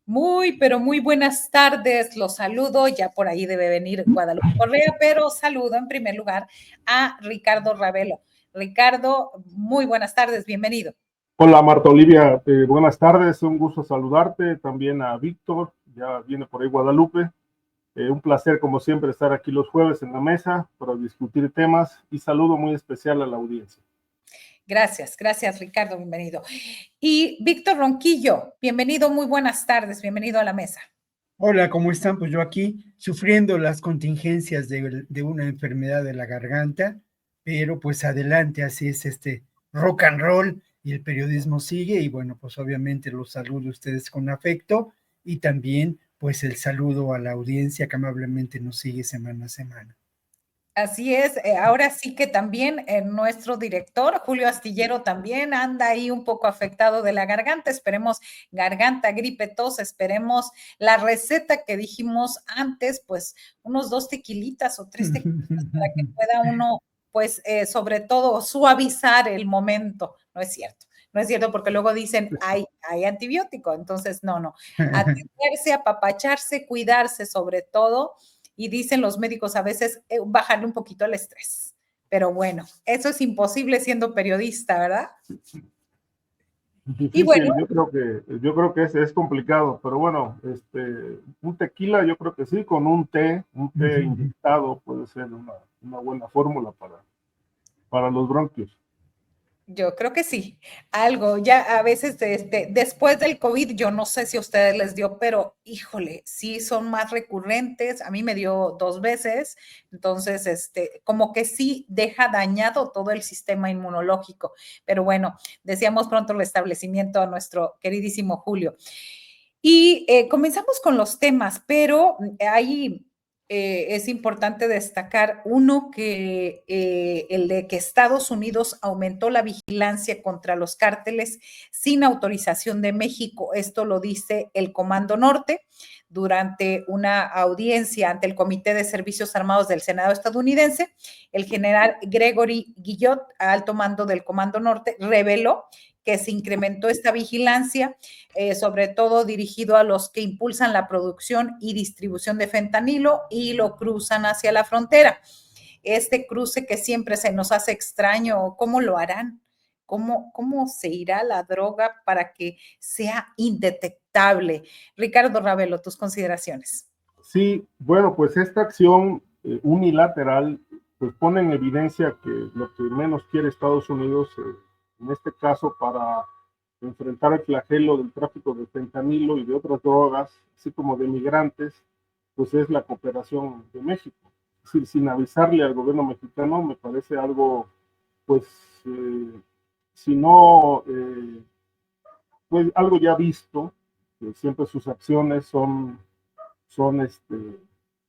Muy, pero muy buenas tardes. Los saludo. Ya por ahí debe venir Guadalupe Correa, pero saludo en primer lugar a Ricardo Ravelo. Ricardo, muy buenas tardes. Bienvenido. Hola Marta Olivia, buenas tardes, un gusto saludarte, también a Víctor, ya viene por ahí Guadalupe, un placer como siempre estar aquí los jueves en la mesa para discutir temas y saludo muy especial a la audiencia. Gracias, gracias Ricardo, bienvenido. Y Víctor Ronquillo, bienvenido, muy buenas tardes, bienvenido a la mesa. Hola, ¿cómo están? Pues yo aquí sufriendo las contingencias de una enfermedad de la garganta, pero pues adelante, así es este rock and roll y el periodismo sigue y bueno, pues obviamente los saludo a ustedes con afecto y también pues el saludo a la audiencia que amablemente nos sigue semana a semana. Así es, ahora sí que también nuestro director, Julio Astillero, también anda ahí un poco afectado de la garganta. Esperemos garganta, gripe, tos, esperemos la receta que dijimos antes, pues unos 2 tequilitas o 3 tequilitas para que pueda uno, pues sobre todo suavizar el momento. No es cierto. No es cierto, porque luego dicen, hay antibiótico. Entonces, no. Atenderse, apapacharse, cuidarse sobre todo. Y dicen los médicos a veces bajarle un poquito el estrés. Pero bueno, eso es imposible siendo periodista, ¿verdad? Difícil, y bueno, yo creo que es complicado, pero bueno, un tequila yo creo que sí, con un té inyectado puede ser una buena fórmula para los bronquios. Yo creo que sí, algo, ya a veces después del COVID, yo no sé si a ustedes les dio, pero híjole, sí son más recurrentes, a mí me dio 2 veces, entonces, como que sí deja dañado todo el sistema inmunológico, pero bueno, decíamos pronto el restablecimiento a nuestro queridísimo Julio. Y comenzamos con los temas, pero hay es importante destacar uno que el de que Estados Unidos aumentó la vigilancia contra los cárteles sin autorización de México. Esto lo dice el Comando Norte durante una audiencia ante el Comité de Servicios Armados del Senado estadounidense. El general Gregory Guillot, alto mando del Comando Norte, reveló que se incrementó esta vigilancia, sobre todo dirigido a los que impulsan la producción y distribución de fentanilo y lo cruzan hacia la frontera. Este cruce que siempre se nos hace extraño, ¿cómo lo harán? ¿Cómo se irá la droga para que sea indetectable? Ricardo Ravelo, tus consideraciones. Sí, bueno, pues esta acción unilateral pues pone en evidencia que lo que menos quiere Estados Unidos, en este caso para enfrentar el flagelo del tráfico de fentanilo y de otras drogas, así como de migrantes, pues es la cooperación de México. Es decir, sin avisarle al gobierno mexicano me parece algo, pues, si no, pues algo ya visto, que siempre sus acciones son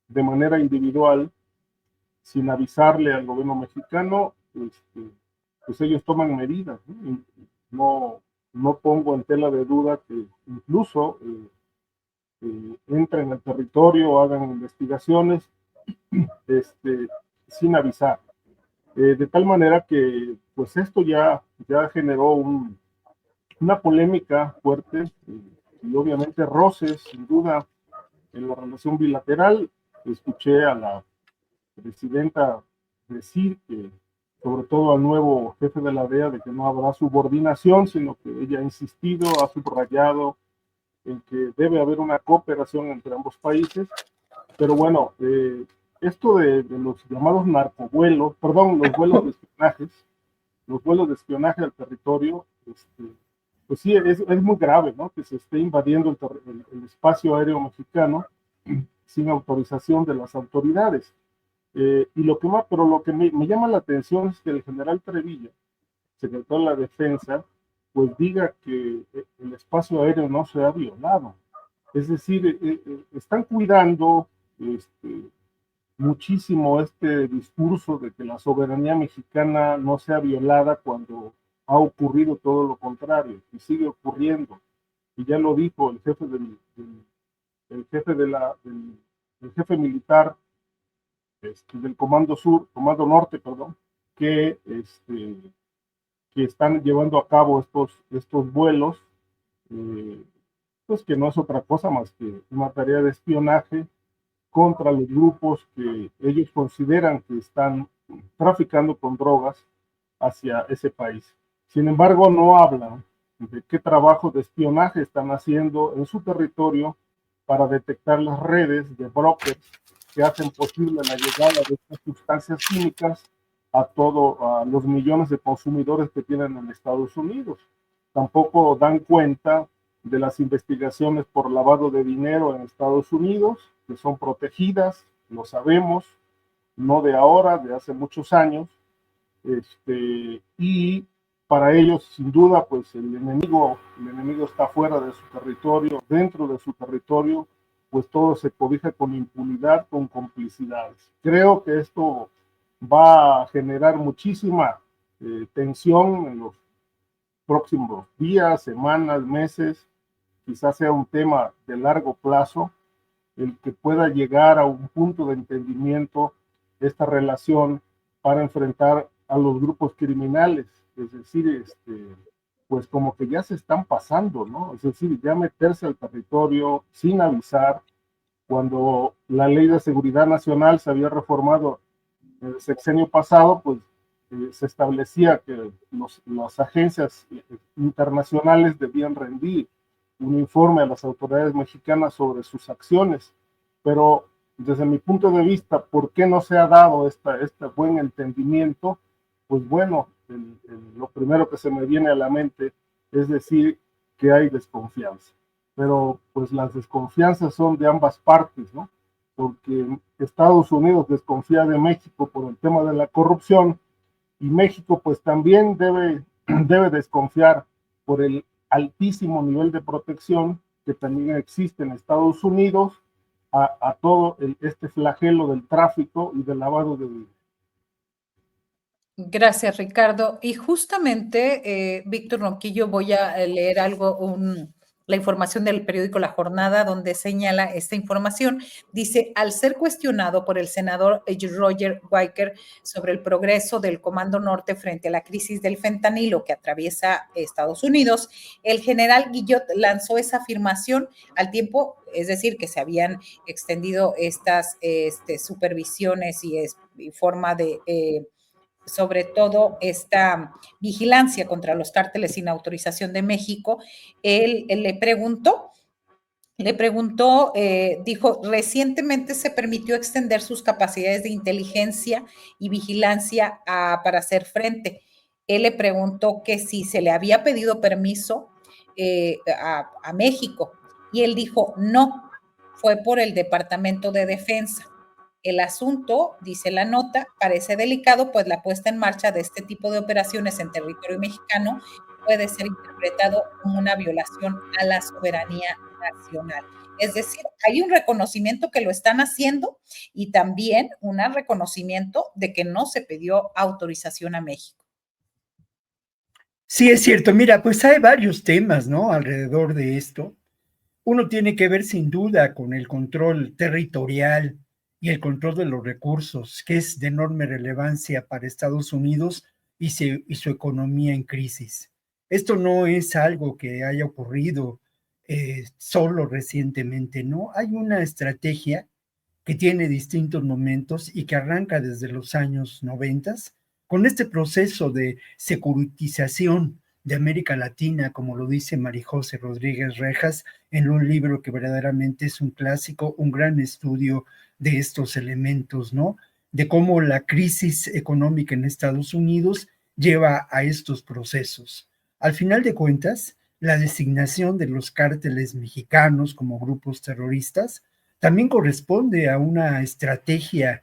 de manera individual, sin avisarle al gobierno mexicano, pues ellos toman medidas, ¿no? No pongo en tela de duda que incluso entren al territorio, hagan investigaciones, sin avisar. De tal manera que pues esto ya generó una polémica fuerte y obviamente roces, sin duda, en la relación bilateral. Escuché a la presidenta decir que, sobre todo al nuevo jefe de la DEA, de que no habrá subordinación, sino que ella ha insistido, ha subrayado en que debe haber una cooperación entre ambos países. Pero bueno, esto de los llamados narcovuelos, perdón, los vuelos de espionaje al territorio, pues sí, es muy grave, ¿no? Que se esté invadiendo el espacio aéreo mexicano sin autorización de las autoridades. Y lo que me llama la atención es que el general Treviño, secretario de la Defensa, pues diga que el espacio aéreo no se ha violado. Es decir, están cuidando muchísimo este discurso de que la soberanía mexicana no sea violada cuando ha ocurrido todo lo contrario y sigue ocurriendo. Y ya lo dijo el jefe el jefe militar del Comando Norte, perdón, que, que están llevando a cabo estos vuelos pues que no es otra cosa más que una tarea de espionaje contra los grupos que ellos consideran que están traficando con drogas hacia ese país. Sin embargo, no hablan de qué trabajo de espionaje están haciendo en su territorio para detectar las redes de brokers que hacen posible la llegada de estas sustancias químicas a los millones de consumidores que tienen en Estados Unidos. Tampoco dan cuenta de las investigaciones por lavado de dinero en Estados Unidos, que son protegidas, lo sabemos, no de ahora, de hace muchos años, y para ellos, sin duda, pues el enemigo está fuera de su territorio, dentro de su territorio, pues todo se cobija con impunidad, con complicidades. Creo que esto va a generar muchísima tensión en los próximos días, semanas, meses. Quizás sea un tema de largo plazo, el que pueda llegar a un punto de entendimiento esta relación para enfrentar a los grupos criminales, es decir, pues como que ya se están pasando, ¿no? Es decir, ya meterse al territorio sin avisar, cuando la ley de seguridad nacional se había reformado el sexenio pasado, pues se establecía que las agencias internacionales debían rendir un informe a las autoridades mexicanas sobre sus acciones, pero desde mi punto de vista, ¿por qué no se ha dado este buen entendimiento? Pues bueno, lo primero que se me viene a la mente es decir que hay desconfianza, pero pues las desconfianzas son de ambas partes, ¿no? Porque Estados Unidos desconfía de México por el tema de la corrupción y México pues también debe desconfiar por el altísimo nivel de protección que también existe en Estados Unidos a todo este flagelo del tráfico y del lavado de dinero. Gracias, Ricardo. Y justamente, Víctor Ronquillo, voy a leer la información del periódico La Jornada, donde señala esta información. Dice, al ser cuestionado por el senador Roger Wicker sobre el progreso del Comando Norte frente a la crisis del fentanilo que atraviesa Estados Unidos, el general Guillot lanzó esa afirmación al tiempo, es decir, que se habían extendido estas supervisiones y forma de sobre todo esta vigilancia contra los cárteles sin autorización de México. Él le preguntó, dijo, recientemente se permitió extender sus capacidades de inteligencia y vigilancia para hacer frente. Él le preguntó que si se le había pedido permiso a México y él dijo, no, fue por el Departamento de Defensa. El asunto, dice la nota, parece delicado, pues la puesta en marcha de este tipo de operaciones en territorio mexicano puede ser interpretado como una violación a la soberanía nacional. Es decir, hay un reconocimiento que lo están haciendo y también un reconocimiento de que no se pidió autorización a México. Sí, es cierto. Mira, pues hay varios temas, ¿no? Alrededor de esto. Uno tiene que ver sin duda con el control territorial y el control de los recursos, que es de enorme relevancia para Estados Unidos y su economía en crisis. Esto no es algo que haya ocurrido solo recientemente, ¿no? Hay una estrategia que tiene distintos momentos y que arranca desde los años 90 con este proceso de securitización de América Latina, como lo dice Marijose Rodríguez Rejas, en un libro que verdaderamente es un clásico, un gran estudio de estos elementos, ¿no? De cómo la crisis económica en Estados Unidos lleva a estos procesos. Al final de cuentas, la designación de los cárteles mexicanos como grupos terroristas también corresponde a una estrategia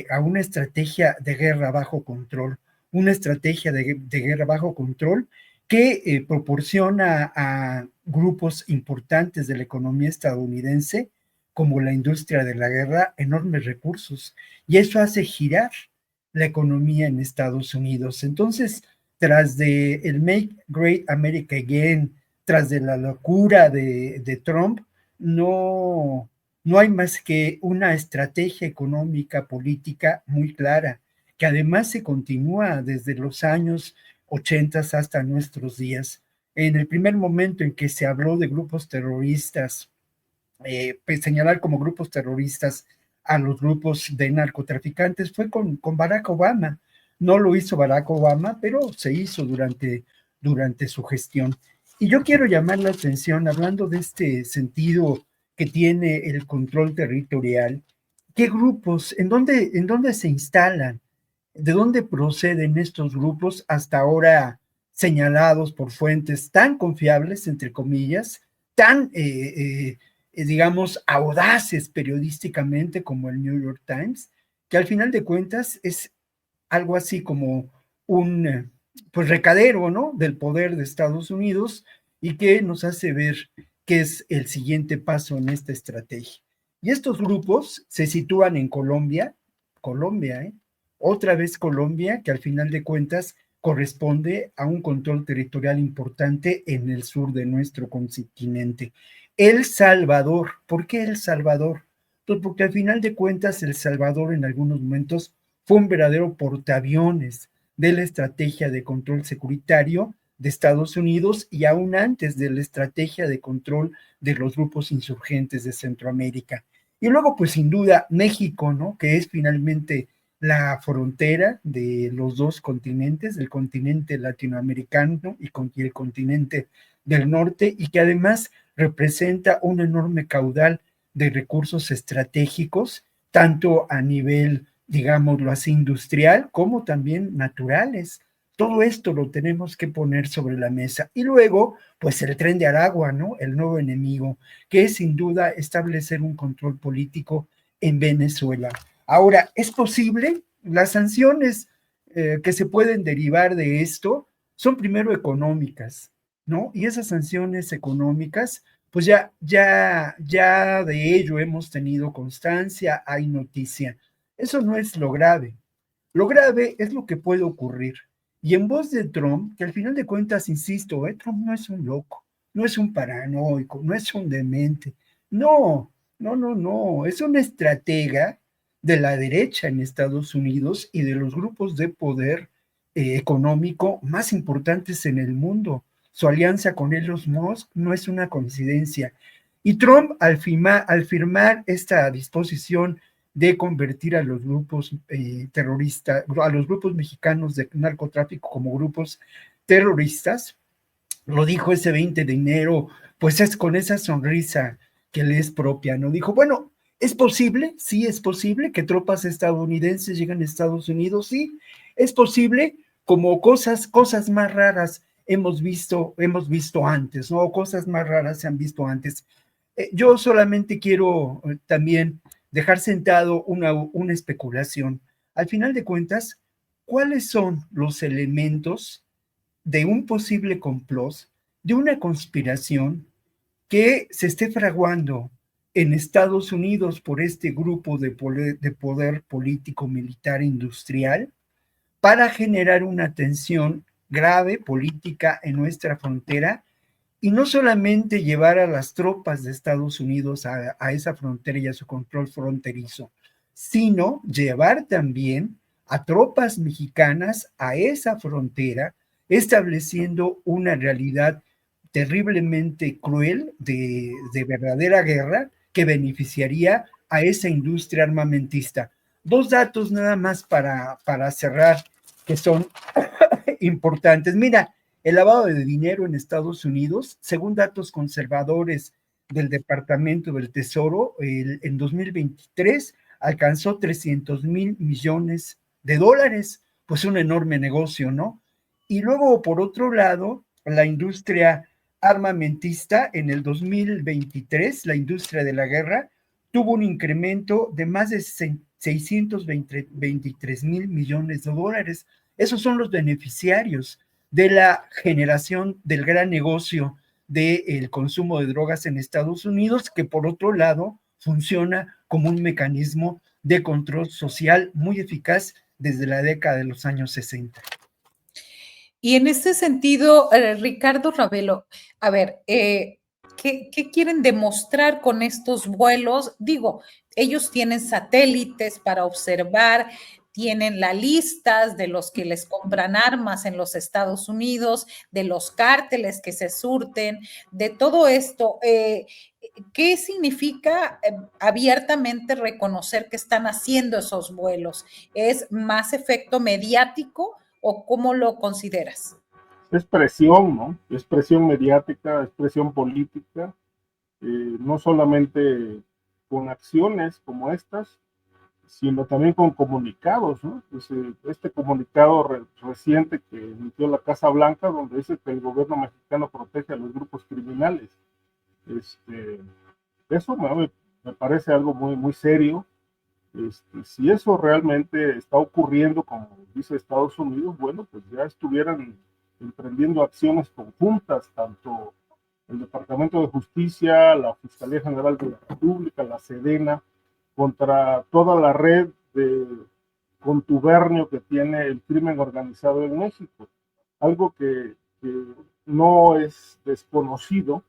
a una estrategia de guerra bajo control, una estrategia de guerra bajo control que proporciona a grupos importantes de la economía estadounidense, como la industria de la guerra, enormes recursos. Y eso hace girar la economía en Estados Unidos. Entonces, tras de el Make Great America Again, tras de la locura de Trump, no hay más que una estrategia económica, política muy clara, que además se continúa desde los años 80 hasta nuestros días. En el primer momento en que se habló de grupos terroristas, pues señalar como grupos terroristas a los grupos de narcotraficantes fue con Barack Obama. No lo hizo Barack Obama, pero se hizo durante su gestión. Y yo quiero llamar la atención, hablando de este sentido que tiene el control territorial, ¿qué grupos, en dónde se instalan? ¿De dónde proceden estos grupos hasta ahora señalados por fuentes tan confiables, entre comillas, tan, digamos, audaces periodísticamente como el New York Times, que al final de cuentas es algo así como un pues recadero, ¿no?, del poder de Estados Unidos, y que nos hace ver qué es el siguiente paso en esta estrategia. Y estos grupos se sitúan en Colombia, otra vez Colombia, que al final de cuentas corresponde a un control territorial importante en el sur de nuestro continente. El Salvador, ¿por qué El Salvador? Pues porque al final de cuentas El Salvador en algunos momentos fue un verdadero portaaviones de la estrategia de control securitario de Estados Unidos, y aún antes de la estrategia de control de los grupos insurgentes de Centroamérica. Y luego, pues sin duda, México, ¿no?, que es finalmente la frontera de los dos continentes, el continente latinoamericano y el continente del norte, y que además representa un enorme caudal de recursos estratégicos, tanto a nivel, digámoslo así, industrial, como también naturales. Todo esto lo tenemos que poner sobre la mesa. Y luego, pues el Tren de Aragua, ¿no?, el nuevo enemigo, que es sin duda establecer un control político en Venezuela. Ahora, ¿es posible? Las sanciones que se pueden derivar de esto son primero económicas, ¿no? Y esas sanciones económicas, pues ya de ello hemos tenido constancia, hay noticia. Eso no es lo grave. Lo grave es lo que puede ocurrir. Y en voz de Trump, que al final de cuentas, insisto, Trump no es un loco, no es un paranoico, no es un demente. No, no, es una estratega de la derecha en Estados Unidos y de los grupos de poder económico más importantes en el mundo. Su alianza con Elon Musk no es una coincidencia. Y Trump, al firmar esta disposición de convertir a los grupos terroristas, a los grupos mexicanos de narcotráfico como grupos terroristas, lo dijo ese 20 de enero, pues es con esa sonrisa que le es propia, ¿no? Dijo, bueno, ¿es posible? Sí, es posible que tropas estadounidenses lleguen a Estados Unidos, sí, es posible, como cosas más raras hemos visto antes, ¿no? Cosas más raras se han visto antes. Yo solamente quiero también dejar sentado una especulación. Al final de cuentas, ¿cuáles son los elementos de un posible complot, de una conspiración que se esté fraguando en Estados Unidos por este grupo de poder político, militar, industrial, para generar una tensión grave política en nuestra frontera, y no solamente llevar a las tropas de Estados Unidos a esa frontera y a su control fronterizo, sino llevar también a tropas mexicanas a esa frontera, estableciendo una realidad terriblemente cruel de verdadera guerra que beneficiaría a esa industria armamentista. Dos datos nada más para cerrar, que son importantes. Mira, el lavado de dinero en Estados Unidos, según datos conservadores del Departamento del Tesoro, en 2023 alcanzó 300,000 millones de dólares, pues un enorme negocio, ¿no? Y luego, por otro lado, la industria armamentista en el 2023, la industria de la guerra, tuvo un incremento de más de 623,000 millones de dólares. Esos son los beneficiarios de la generación del gran negocio del consumo de drogas en Estados Unidos, que por otro lado funciona como un mecanismo de control social muy eficaz desde la década de los años 60. Y en este sentido, Ricardo Ravelo, a ver, ¿qué quieren demostrar con estos vuelos? Digo, ellos tienen satélites para observar, tienen las listas de los que les compran armas en los Estados Unidos, de los cárteles que se surten, de todo esto. ¿Qué significa abiertamente reconocer que están haciendo esos vuelos? ¿Es más efecto mediático o cómo lo consideras? Es presión, ¿no? Es presión mediática, es presión política, no solamente con acciones como estas, sino también con comunicados, ¿no? Pues, este comunicado reciente que emitió la Casa Blanca, donde dice que el gobierno mexicano protege a los grupos criminales. Eso me parece algo muy, muy serio. Si eso realmente está ocurriendo, como dice Estados Unidos, bueno, pues ya estuvieran emprendiendo acciones conjuntas, tanto el Departamento de Justicia, la Fiscalía General de la República, la Sedena, contra toda la red de contubernio que tiene el crimen organizado en México. Algo que no es desconocido,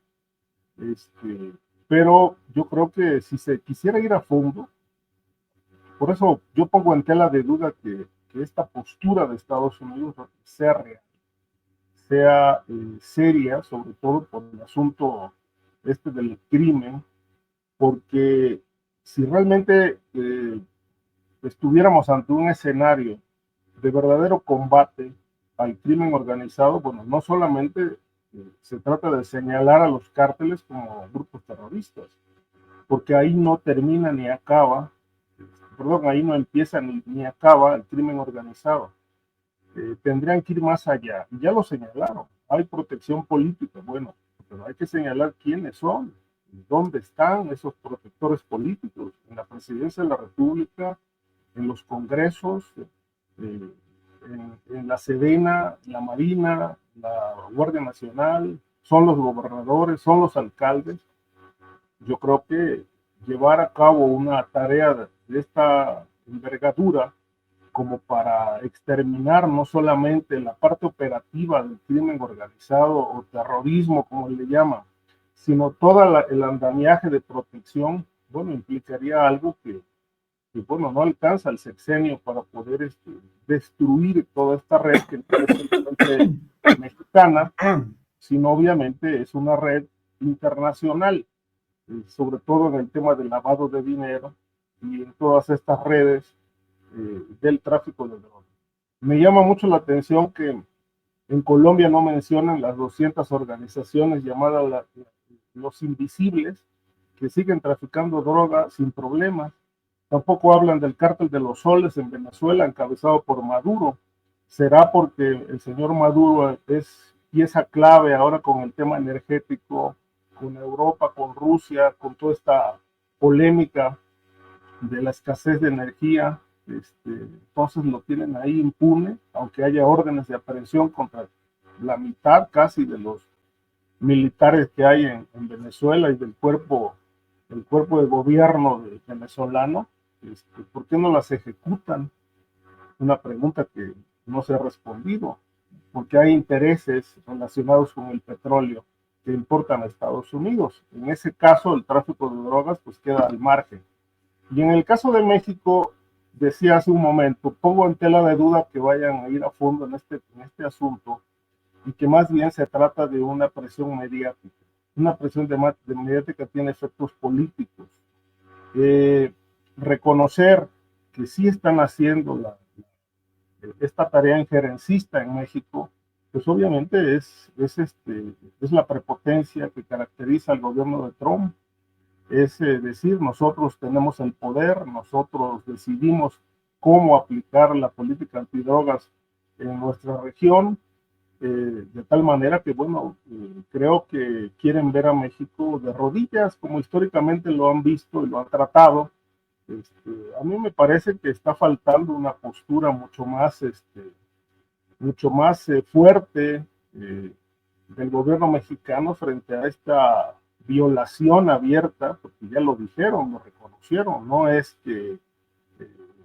pero yo creo que si se quisiera ir a fondo, por eso yo pongo en tela de duda que esta postura de Estados Unidos sea real, sea seria, sobre todo por el asunto del crimen, porque si realmente estuviéramos ante un escenario de verdadero combate al crimen organizado, bueno, no solamente se trata de señalar a los cárteles como grupos terroristas, porque ahí no termina ni acaba, perdón, ahí no empieza ni acaba el crimen organizado. Tendrían que ir más allá, y ya lo señalaron, hay protección política, bueno, pero hay que señalar quiénes son, dónde están esos protectores políticos, en la presidencia de la República, en los congresos, en la Sedena, la Marina, la Guardia Nacional, son los gobernadores, son los alcaldes. Yo creo que llevar a cabo una tarea de esta envergadura como para exterminar no solamente la parte operativa del crimen organizado o terrorismo, como le llaman, sino todo el andamiaje de protección, bueno, implicaría algo que bueno, no alcanza el sexenio para poder destruir toda esta red que no es solamente mexicana, sino obviamente es una red internacional, sobre todo en el tema del lavado de dinero y en todas estas redes del tráfico de drogas. Me llama mucho la atención que en Colombia no mencionan las 200 organizaciones llamadas los invisibles, que siguen traficando droga sin problemas. Tampoco hablan del cártel de los soles en Venezuela, encabezado por Maduro. ¿Será porque el señor Maduro es pieza clave ahora con el tema energético, con Europa, con Rusia, con toda esta polémica de la escasez de energía? Entonces lo tienen ahí impune, aunque haya órdenes de aprehensión contra la mitad casi de los militares que hay en Venezuela y del cuerpo de gobierno venezolano. ¿Por qué no las ejecutan? Una pregunta que no se ha respondido, porque hay intereses relacionados con el petróleo que importan a Estados Unidos. En ese caso, el tráfico de drogas pues queda al margen. Y en el caso de México, decía hace un momento, pongo en tela de duda que vayan a ir a fondo en este asunto y que más bien se trata de una presión mediática. Una presión de mediática tiene efectos políticos. Reconocer que sí están haciendo esta tarea injerencista en México, pues obviamente es la prepotencia que caracteriza al gobierno de Trump. Es decir, nosotros tenemos el poder, nosotros decidimos cómo aplicar la política antidrogas en nuestra región, de tal manera que, bueno, creo que quieren ver a México de rodillas, como históricamente lo han visto y lo han tratado. A mí me parece que está faltando una postura mucho más fuerte del gobierno mexicano frente a esta violación abierta, porque ya lo dijeron, lo reconocieron, no es que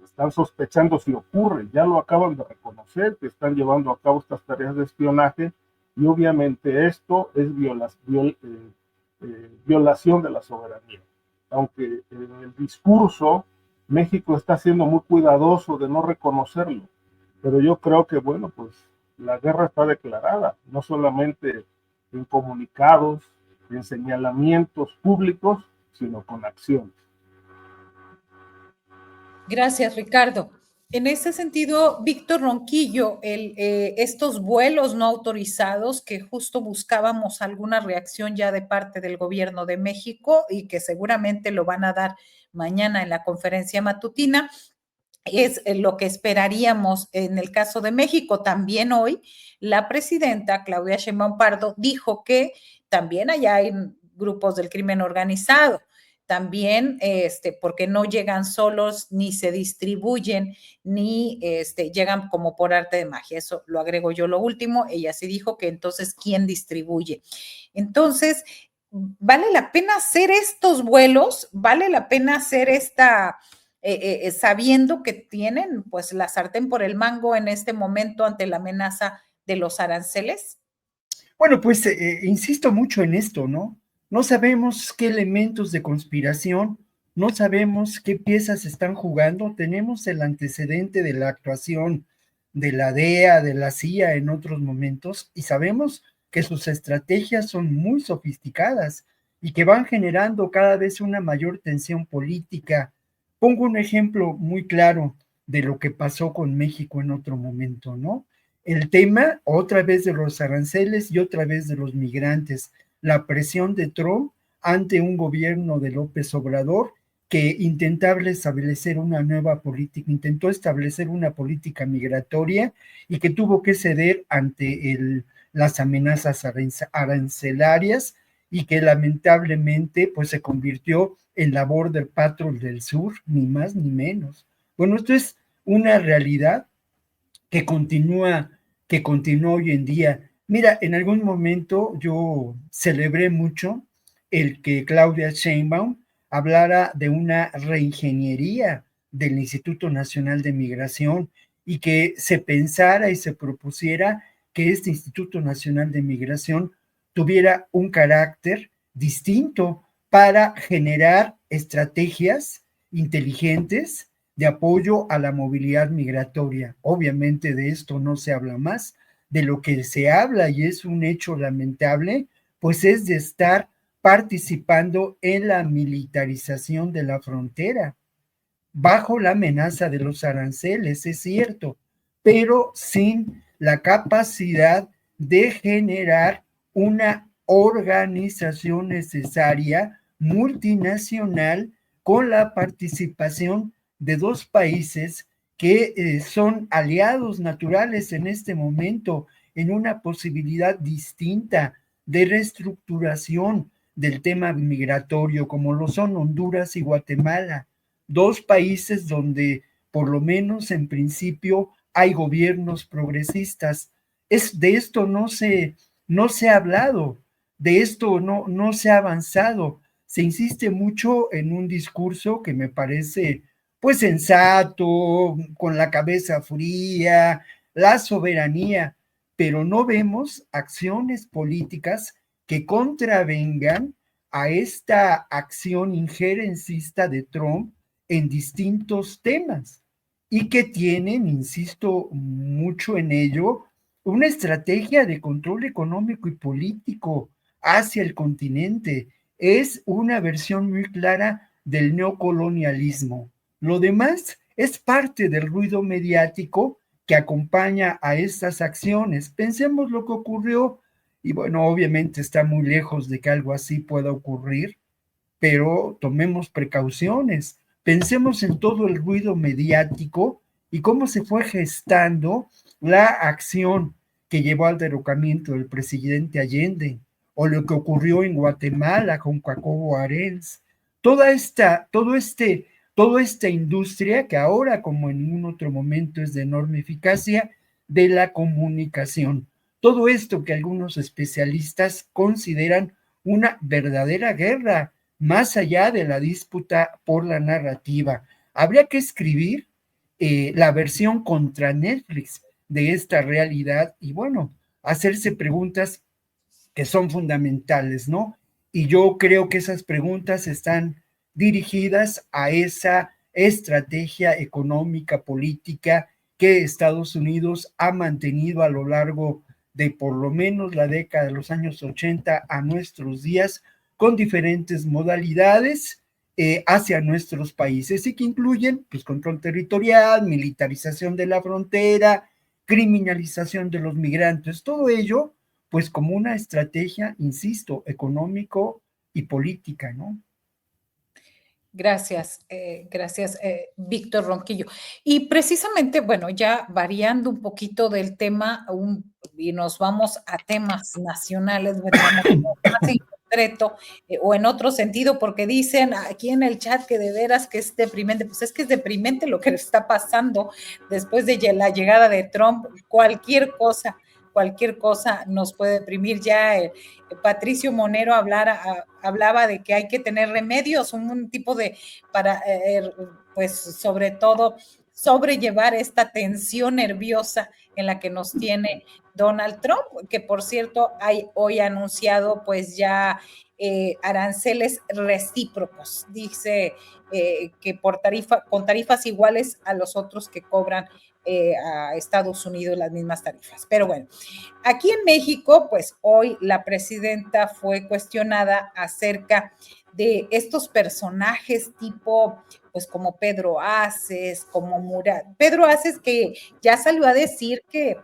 están sospechando si ocurre, ya lo acaban de reconocer, que están llevando a cabo estas tareas de espionaje, y obviamente esto es violación de la soberanía. Aunque en el discurso México está siendo muy cuidadoso de no reconocerlo, pero yo creo que, bueno, pues la guerra está declarada, no solamente en comunicados, en señalamientos públicos, sino con acciones. Gracias, Ricardo. En ese sentido, Víctor Ronquillo, estos vuelos no autorizados que justo buscábamos alguna reacción ya de parte del gobierno de México y que seguramente lo van a dar mañana en la conferencia matutina, es lo que esperaríamos en el caso de México. También hoy la presidenta Claudia Sheinbaum Pardo dijo que también allá hay grupos del crimen organizado, también porque no llegan solos, ni se distribuyen, ni llegan como por arte de magia. Eso lo agrego yo lo último. Ella sí dijo que entonces, ¿quién distribuye? Entonces, ¿vale la pena hacer estos vuelos? ¿Vale la pena hacer sabiendo que tienen pues la sartén por el mango en este momento ante la amenaza de los aranceles? Bueno, pues insisto mucho en esto, ¿no? No sabemos qué elementos de conspiración, no sabemos qué piezas están jugando. Tenemos el antecedente de la actuación de la DEA, de la CIA en otros momentos, y sabemos que sus estrategias son muy sofisticadas y que van generando cada vez una mayor tensión política. Pongo un ejemplo muy claro de lo que pasó con México en otro momento, ¿no? El tema otra vez de los aranceles y otra vez de los migrantes, la presión de Trump ante un gobierno de López Obrador que intentó establecer una política migratoria y que tuvo que ceder ante las amenazas arancelarias y que lamentablemente pues se convirtió en la Border Patrol del Sur, ni más ni menos. Bueno, esto es una realidad que continúa, que continúa hoy en día. Mira, en algún momento yo celebré mucho el que Claudia Sheinbaum hablara de una reingeniería del Instituto Nacional de Migración y que se pensara y se propusiera que este Instituto Nacional de Migración tuviera un carácter distinto para generar estrategias inteligentes de apoyo a la movilidad migratoria. Obviamente de esto no se habla más. De lo que se habla, y es un hecho lamentable, pues es de estar participando en la militarización de la frontera, bajo la amenaza de los aranceles, es cierto, pero sin la capacidad de generar una organización necesaria multinacional con la participación de dos países que son aliados naturales en este momento en una posibilidad distinta de reestructuración del tema migratorio, como lo son Honduras y Guatemala, dos países donde por lo menos en principio hay gobiernos progresistas. De esto no se ha hablado, de esto no se ha avanzado. Se insiste mucho en un discurso que me parece pues sensato, con la cabeza fría, la soberanía, pero no vemos acciones políticas que contravengan a esta acción injerencista de Trump en distintos temas y que tienen, insisto mucho en ello, una estrategia de control económico y político hacia el continente. Es una versión muy clara del neocolonialismo. Lo demás es parte del ruido mediático que acompaña a estas acciones. Pensemos lo que ocurrió, y bueno, obviamente está muy lejos de que algo así pueda ocurrir, pero tomemos precauciones. Pensemos en todo el ruido mediático y cómo se fue gestando la acción que llevó al derrocamiento del presidente Allende, o lo que ocurrió en Guatemala con Jacobo Arens. Toda esta industria que ahora, como en ningún otro momento, es de enorme eficacia, de la comunicación. Todo esto que algunos especialistas consideran una verdadera guerra, más allá de la disputa por la narrativa. Habría que escribir la versión contra Netflix de esta realidad y bueno, hacerse preguntas que son fundamentales, ¿no? Y yo creo que esas preguntas están dirigidas a esa estrategia económica, política que Estados Unidos ha mantenido a lo largo de por lo menos la década de los años 80 a nuestros días, con diferentes modalidades hacia nuestros países, y que incluyen pues, control territorial, militarización de la frontera, criminalización de los migrantes, todo ello pues como una estrategia, insisto, económico y política, ¿no? Gracias, Víctor Ronquillo. Y precisamente, bueno, ya variando un poquito del tema y nos vamos a temas nacionales, entramos más en concreto o en otro sentido, porque dicen aquí en el chat que de veras que es deprimente, pues es que es deprimente lo que está pasando después de la llegada de Trump, cualquier cosa nos puede deprimir. Ya Patricio Monero hablaba de que hay que tener remedios, un tipo de, para, pues sobre todo, sobrellevar esta tensión nerviosa en la que nos tiene Donald Trump, que por cierto hoy ha anunciado pues ya aranceles recíprocos, dice que con tarifas iguales a los otros que cobran a Estados Unidos las mismas tarifas. Pero bueno, aquí en México, pues hoy la presidenta fue cuestionada acerca de estos personajes tipo, pues como Pedro Aces, como Murat. Pedro Aces que ya salió a decir que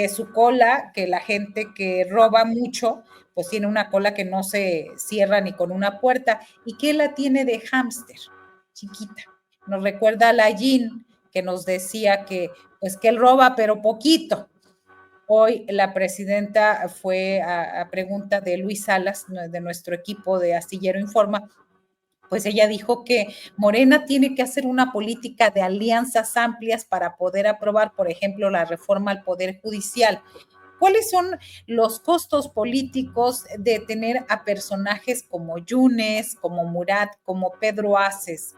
su cola, que la gente que roba mucho, pues tiene una cola que no se cierra ni con una puerta y que la tiene de hámster, chiquita. Nos recuerda a la Jean, que nos decía que, pues que él roba, pero poquito. Hoy la presidenta fue a pregunta de Luis Salas, de nuestro equipo de Astillero Informa, pues ella dijo que Morena tiene que hacer una política de alianzas amplias para poder aprobar, por ejemplo, la reforma al Poder Judicial. ¿Cuáles son los costos políticos de tener a personajes como Yunes, como Murat, como Pedro Aces,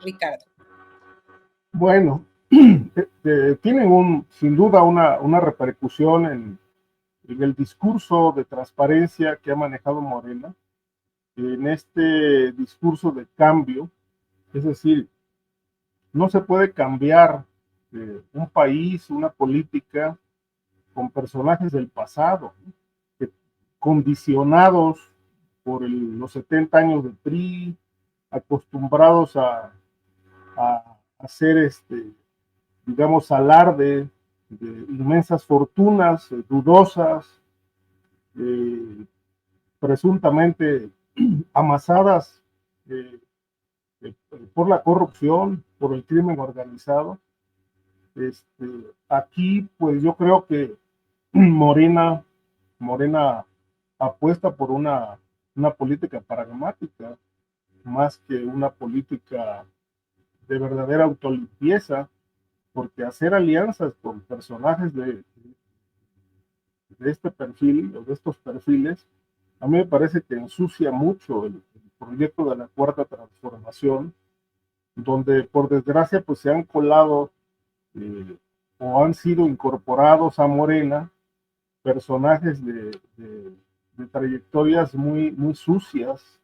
Ricardo? Bueno, tienen sin duda una repercusión en el discurso de transparencia que ha manejado Morena, en este discurso de cambio. Es decir, no se puede cambiar un país, una política, con personajes del pasado, condicionados por los 70 años de PRI, acostumbrados a hacer, digamos, alarde de inmensas fortunas dudosas, presuntamente amasadas por la corrupción, por el crimen organizado. Aquí, pues yo creo que Morena apuesta por una política pragmática, más que una política de verdadera autolimpieza, porque hacer alianzas con personajes de este perfil o de estos perfiles, a mí me parece que ensucia mucho el proyecto de la Cuarta Transformación, donde por desgracia pues se han colado o han sido incorporados a Morena personajes de trayectorias muy sucias.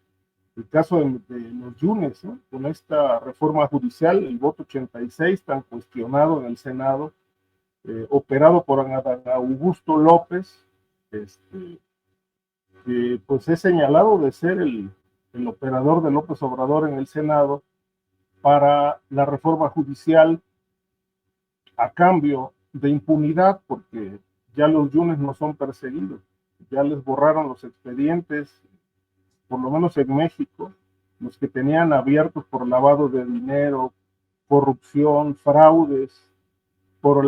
El caso de los Yunes, ¿no? Con esta reforma judicial, el voto 86 tan cuestionado en el Senado, operado por Augusto López, que pues es señalado de ser el operador de López Obrador en el Senado para la reforma judicial a cambio de impunidad, porque ya los Yunes no son perseguidos, ya les borraron los expedientes, por lo menos en México, los que tenían abiertos por lavado de dinero, corrupción, fraudes, por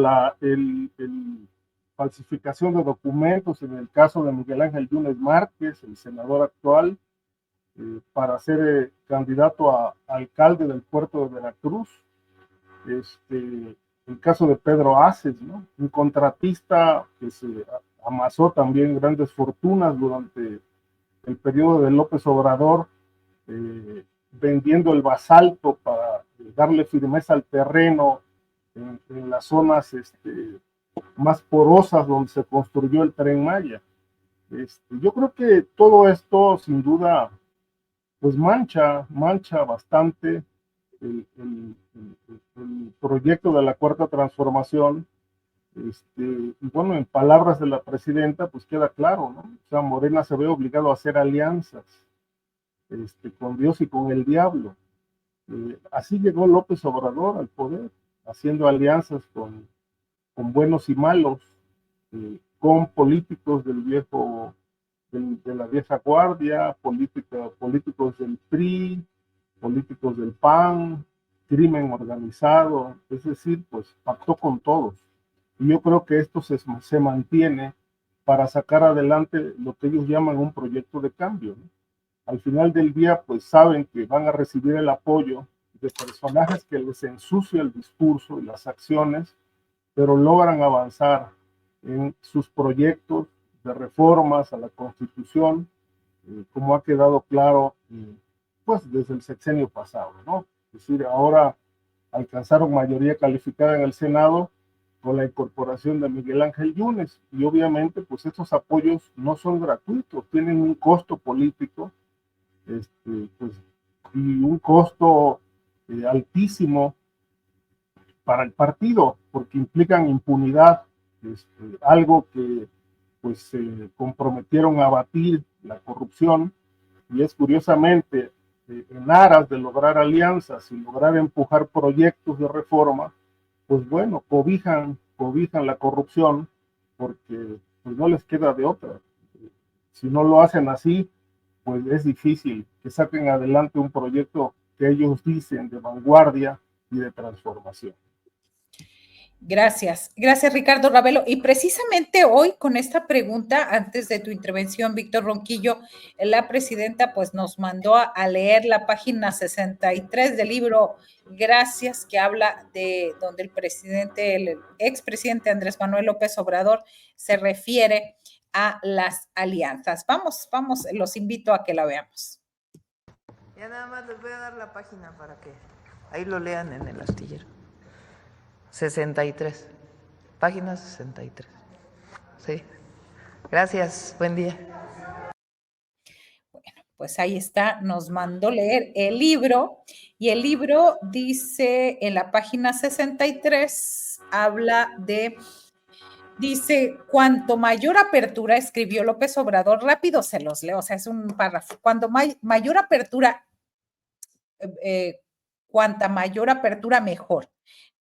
falsificación de documentos, en el caso de Miguel Ángel Yunes Márquez, el senador actual, para ser candidato a alcalde del puerto de Veracruz. El caso de Pedro Aces, ¿no? Un contratista que se amasó también grandes fortunas durante el periodo de López Obrador, vendiendo el basalto para darle firmeza al terreno en las zonas más porosas donde se construyó el Tren Maya. Yo creo que todo esto sin duda pues mancha bastante el proyecto de la Cuarta Transformación. Y bueno, en palabras de la presidenta, pues queda claro, ¿no? O sea, Morena se ve obligado a hacer alianzas con Dios y con el diablo. Así llegó López Obrador al poder, haciendo alianzas con buenos y malos, con políticos de la vieja guardia, políticos del PRI, políticos del PAN, crimen organizado, es decir, pues pactó con todos. Y yo creo que esto se mantiene para sacar adelante lo que ellos llaman un proyecto de cambio, ¿no? Al final del día, pues saben que van a recibir el apoyo de personajes que les ensucia el discurso y las acciones, pero logran avanzar en sus proyectos de reformas a la Constitución, como ha quedado claro, pues desde el sexenio pasado, ¿no? Es decir, ahora alcanzaron mayoría calificada en el Senado con la incorporación de Miguel Ángel Yunes, y obviamente pues estos apoyos no son gratuitos, tienen un costo político, pues, y un costo altísimo para el partido, porque implican impunidad, algo que pues se comprometieron a abatir, la corrupción, y es curiosamente en aras de lograr alianzas y lograr empujar proyectos de reforma, pues bueno, cobijan la corrupción, porque pues no les queda de otra. Si no lo hacen así, pues es difícil que saquen adelante un proyecto que ellos dicen de vanguardia y de transformación. Gracias, gracias Ricardo Ravelo. Y precisamente hoy con esta pregunta, antes de tu intervención, Víctor Ronquillo, la presidenta pues nos mandó a leer la página 63 del libro Gracias, que habla de donde el expresidente Andrés Manuel López Obrador se refiere a las alianzas. Vamos, los invito a que la veamos. Ya nada más les voy a dar la página para que ahí lo lean en el astillero. 63, página 63. Sí. Gracias, buen día. Bueno, pues ahí está, nos mandó leer el libro, y el libro dice en la página 63, dice, cuanto mayor apertura, escribió López Obrador, rápido se los leo, o sea, es un párrafo, mayor apertura, cuanta mayor apertura, mejor.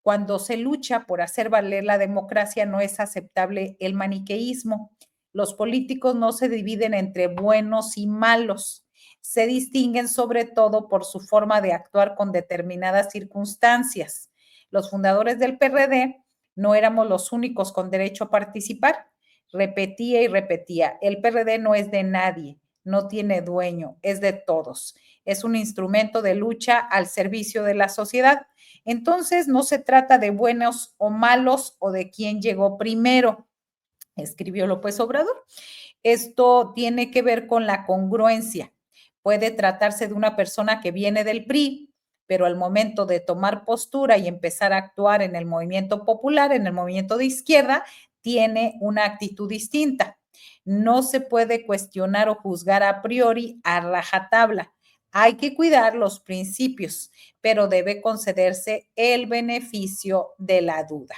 Cuando se lucha por hacer valer la democracia, no es aceptable el maniqueísmo. Los políticos no se dividen entre buenos y malos. Se distinguen sobre todo por su forma de actuar con determinadas circunstancias. Los fundadores del PRD no éramos los únicos con derecho a participar. Repetía y repetía, el PRD no es de nadie, no tiene dueño, es de todos. Es un instrumento de lucha al servicio de la sociedad. Entonces, no se trata de buenos o malos o de quién llegó primero, escribió López Obrador. Esto tiene que ver con la congruencia. Puede tratarse de una persona que viene del PRI, pero al momento de tomar postura y empezar a actuar en el movimiento popular, en el movimiento de izquierda, tiene una actitud distinta. No se puede cuestionar o juzgar a priori a rajatabla. Hay que cuidar los principios, pero debe concederse el beneficio de la duda.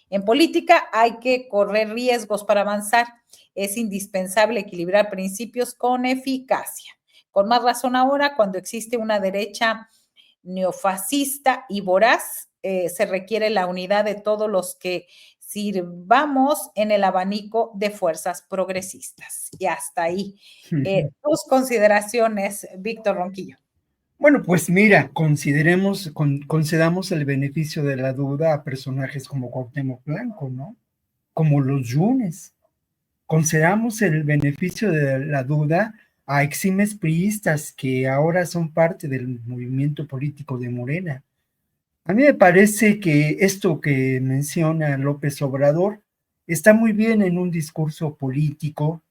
En política hay que correr riesgos para avanzar. Es indispensable equilibrar principios con eficacia. Con más razón ahora, cuando existe una derecha neofascista y voraz, se requiere la unidad de todos los que sirvamos en el abanico de fuerzas progresistas. Y hasta ahí. Tus consideraciones, Víctor Ronquillo. Bueno, pues mira, concedamos el beneficio de la duda a personajes como Cuauhtémoc Blanco, ¿no? Como los Yunes. Concedamos el beneficio de la duda a eximes priistas que ahora son parte del movimiento político de Morena. A mí me parece que esto que menciona López Obrador está muy bien en un discurso político,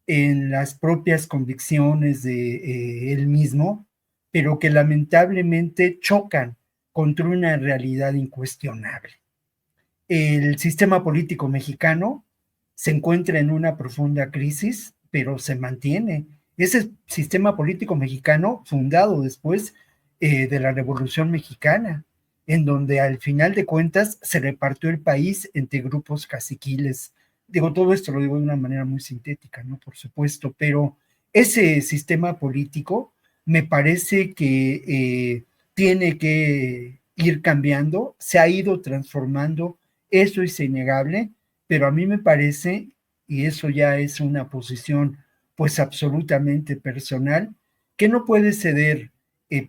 en las propias convicciones de él mismo, pero que lamentablemente chocan contra una realidad incuestionable. El sistema político mexicano se encuentra en una profunda crisis, pero se mantiene ese sistema político mexicano fundado después de la Revolución Mexicana, en donde al final de cuentas se repartió el país entre grupos caciquiles. Digo, todo esto lo digo de una manera muy sintética, ¿no? Por supuesto, pero ese sistema político me parece que tiene que ir cambiando, se ha ido transformando, eso es innegable, pero a mí me parece, y eso ya es una posición pues absolutamente personal, que no puede ceder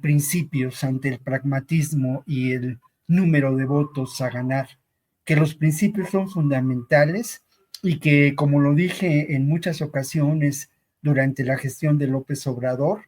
principios ante el pragmatismo y el número de votos a ganar, que los principios son fundamentales y que, como lo dije en muchas ocasiones durante la gestión de López Obrador,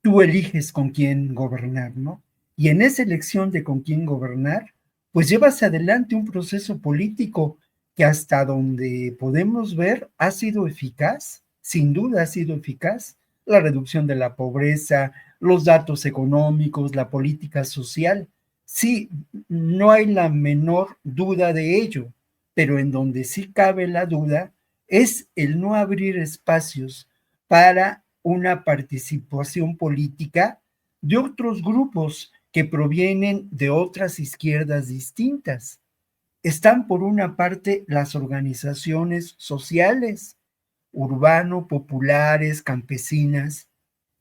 tú eliges con quién gobernar, ¿no? Y en esa elección de con quién gobernar, pues llevas adelante un proceso político que hasta donde podemos ver ha sido eficaz, sin duda ha sido eficaz, la reducción de la pobreza, los datos económicos, la política social. Sí, no hay la menor duda de ello, pero en donde sí cabe la duda es el no abrir espacios para una participación política de otros grupos que provienen de otras izquierdas distintas. Están por una parte las organizaciones sociales, urbano, populares, campesinas,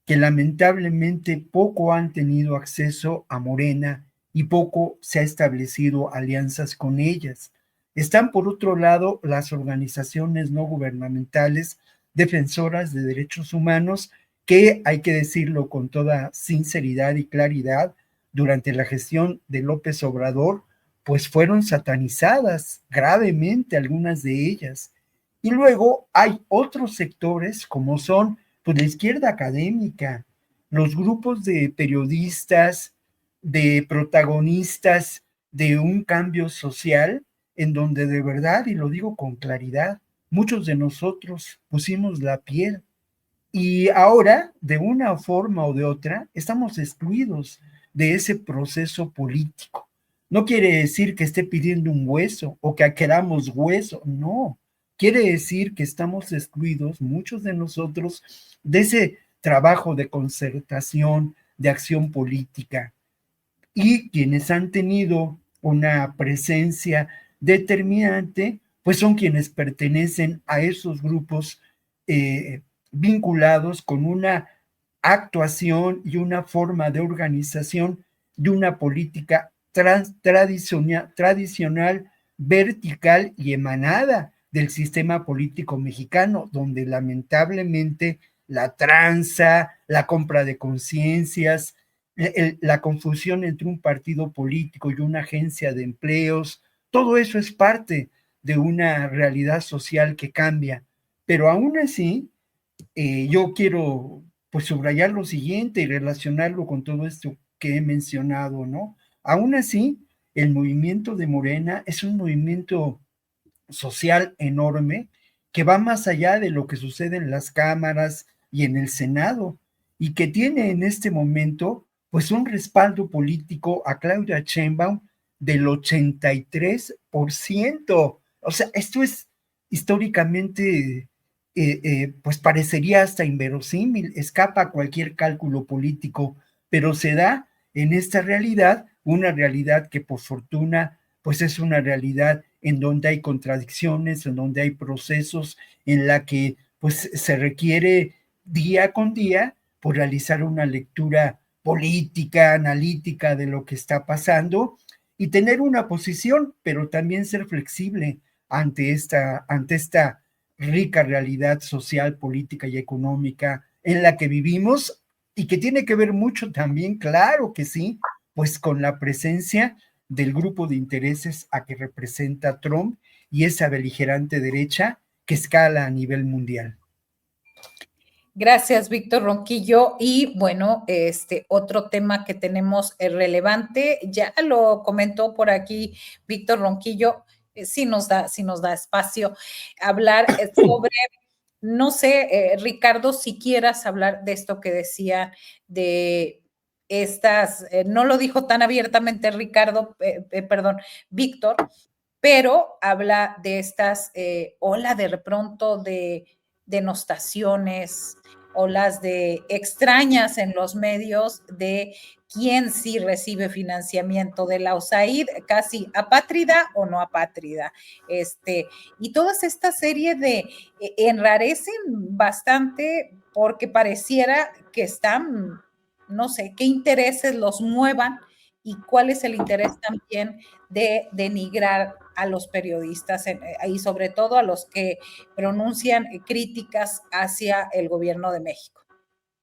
que lamentablemente poco han tenido acceso a Morena y poco se ha establecido alianzas con ellas. Están por otro lado las organizaciones no gubernamentales defensoras de derechos humanos que, hay que decirlo con toda sinceridad y claridad, durante la gestión de López Obrador, pues fueron satanizadas gravemente algunas de ellas. Y luego hay otros sectores como son pues la izquierda académica, los grupos de periodistas, de protagonistas de un cambio social en donde de verdad, y lo digo con claridad, muchos de nosotros pusimos la piel y ahora, de una forma o de otra, estamos excluidos de ese proceso político. No quiere decir que esté pidiendo un hueso o que queramos hueso, no. Quiere decir que estamos excluidos, muchos de nosotros, de ese trabajo de concertación, de acción política. Y quienes han tenido una presencia determinante, pues son quienes pertenecen a esos grupos eh, vinculados con una actuación y una forma de organización de una política tradicional, vertical y emanada del sistema político mexicano, donde lamentablemente la tranza, la compra de conciencias, la confusión entre un partido político y una agencia de empleos, todo eso es parte de una realidad social que cambia. Pero aún así, yo quiero pues subrayar lo siguiente y relacionarlo con todo esto que he mencionado, ¿no? Aún así, el movimiento de Morena es un movimiento social enorme que va más allá de lo que sucede en las cámaras y en el Senado y que tiene en este momento pues un respaldo político a Claudia Sheinbaum del 83%. O sea, esto es históricamente, pues parecería hasta inverosímil, escapa a cualquier cálculo político, pero se da en esta realidad, una realidad que por fortuna pues es una realidad en donde hay contradicciones, en donde hay procesos, en la que pues se requiere día con día por realizar una lectura política, analítica de lo que está pasando y tener una posición, pero también ser flexible ante esta rica realidad social, política y económica en la que vivimos y que tiene que ver mucho también, claro que sí, pues con la presencia del grupo de intereses a que representa Trump y esa beligerante derecha que escala a nivel mundial. Gracias, Víctor Ronquillo. Y bueno, otro tema que tenemos relevante, ya lo comentó por aquí Víctor Ronquillo, sí nos da espacio hablar sobre, no sé, Ricardo, si quieras hablar de esto que decía de estas, no lo dijo tan abiertamente Ricardo, perdón, Víctor, pero habla de estas ola de pronto de denostaciones o las de extrañas en los medios de quién sí recibe financiamiento de la USAID, casi apátrida o no apátrida. Y toda esta serie de enrarecen bastante porque pareciera que están, no sé, qué intereses los muevan y cuál es el interés también de denigrar a los periodistas y sobre todo a los que pronuncian críticas hacia el gobierno de México.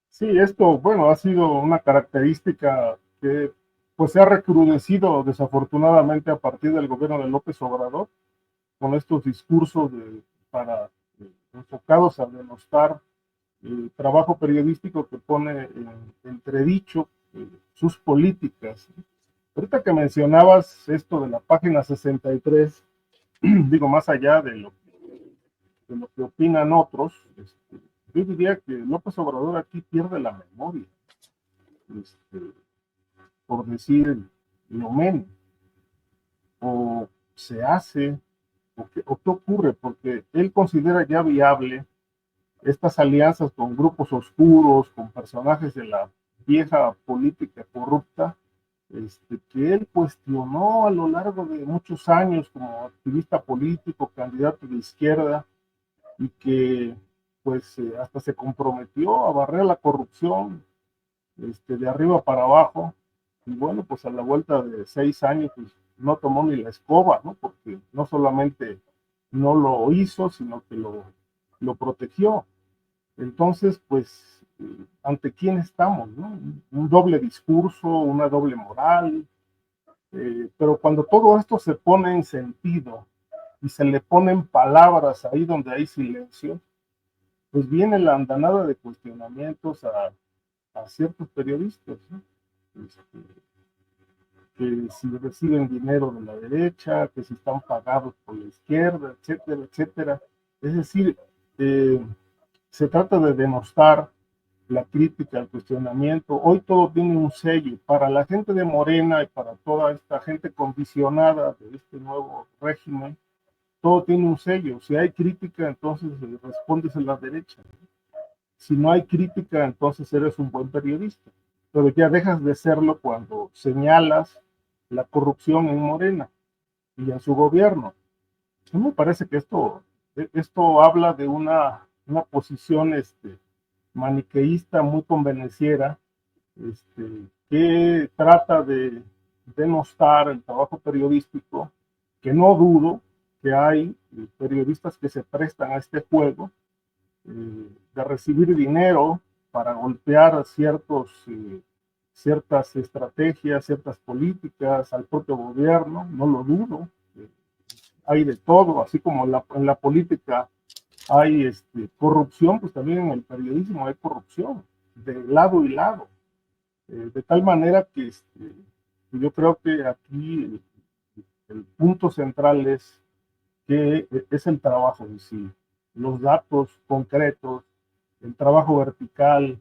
Sí, esto, bueno, ha sido una característica que pues se ha recrudecido desafortunadamente a partir del gobierno de López Obrador, con estos discursos enfocados a denostar el trabajo periodístico que pone en entredicho sus políticas. Ahorita que mencionabas esto de la página 63, digo, más allá de lo que opinan otros, yo diría que López Obrador aquí pierde la memoria, por decir lo menos, o se hace, o qué ocurre, porque él considera ya viable estas alianzas con grupos oscuros, con personajes de la vieja política corrupta, que él cuestionó a lo largo de muchos años como activista político, candidato de izquierda, y que pues hasta se comprometió a barrer la corrupción de arriba para abajo, y bueno, pues a la vuelta de 6 años pues no tomó ni la escoba, ¿no? Porque no solamente no lo hizo, sino que lo protegió. Entonces, pues, ¿ante quién estamos, no? Un doble discurso, una doble moral, pero cuando todo esto se pone en sentido y se le ponen palabras ahí donde hay silencio, pues viene la andanada de cuestionamientos a ciertos periodistas, ¿no? Que si reciben dinero de la derecha, que si están pagados por la izquierda, etcétera, etcétera. Es decir, se trata de denostar la crítica, el cuestionamiento. Hoy todo tiene un sello. Para la gente de Morena y para toda esta gente condicionada de este nuevo régimen, todo tiene un sello. Si hay crítica, entonces respondes a la derecha. Si no hay crítica, entonces eres un buen periodista. Pero ya dejas de serlo cuando señalas la corrupción en Morena y en su gobierno. A mí me parece que esto habla de una posición maniqueísta muy convenenciera, que trata de denostar el trabajo periodístico, que no dudo que hay periodistas que se prestan a este juego, de recibir dinero para golpear ciertas estrategias, ciertas políticas al propio gobierno, no lo dudo. Hay de todo, así como en la política hay corrupción, pues también en el periodismo hay corrupción, de lado y lado. De tal manera que yo creo que aquí el punto central es que es el trabajo en sí, los datos concretos, el trabajo vertical,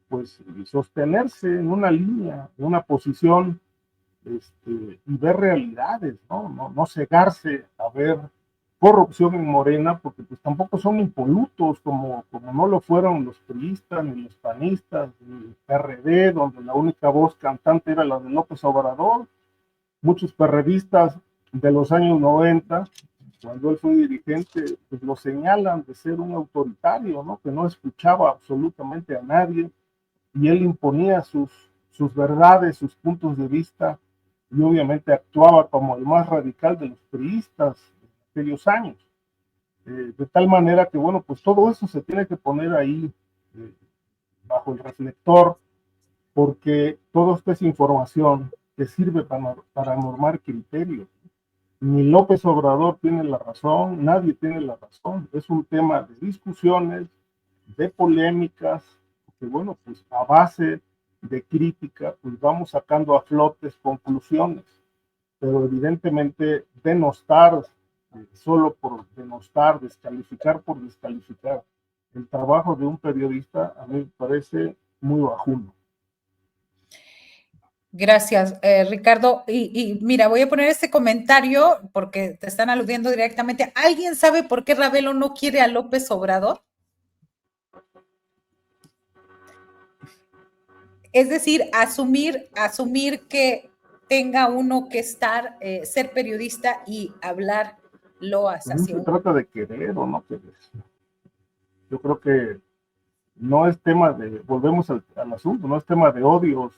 pues sostenerse en una línea, en una posición, y ver realidades, no cegarse a ver corrupción en Morena, porque pues tampoco son impolutos como no lo fueron los priistas, ni los panistas, ni el PRD, donde la única voz cantante era la de López Obrador. Muchos perredistas de los años 90, cuando él fue dirigente, pues lo señalan de ser un autoritario, ¿no? Que no escuchaba absolutamente a nadie, y él imponía sus verdades, sus puntos de vista, y obviamente actuaba como el más radical de los priistas de aquellos años. De tal manera que, bueno, pues todo eso se tiene que poner ahí bajo el reflector, porque todo esto es información que sirve para normar criterios. Ni López Obrador tiene la razón, nadie tiene la razón. Es un tema de discusiones, de polémicas, que bueno, pues a base de crítica, pues vamos sacando a flotes conclusiones. Pero evidentemente denostar, solo por denostar, descalificar por descalificar el trabajo de un periodista, a mí me parece muy bajuno. Gracias, Ricardo. Y mira, voy a poner este comentario porque te están aludiendo directamente. ¿Alguien sabe por qué Ravelo no quiere a López Obrador? Es decir, asumir que tenga uno que estar, ser periodista y hablar loas No hacia se un... trata de querer o no querer. Yo creo que no es tema de, volvemos al asunto, no es tema de odios,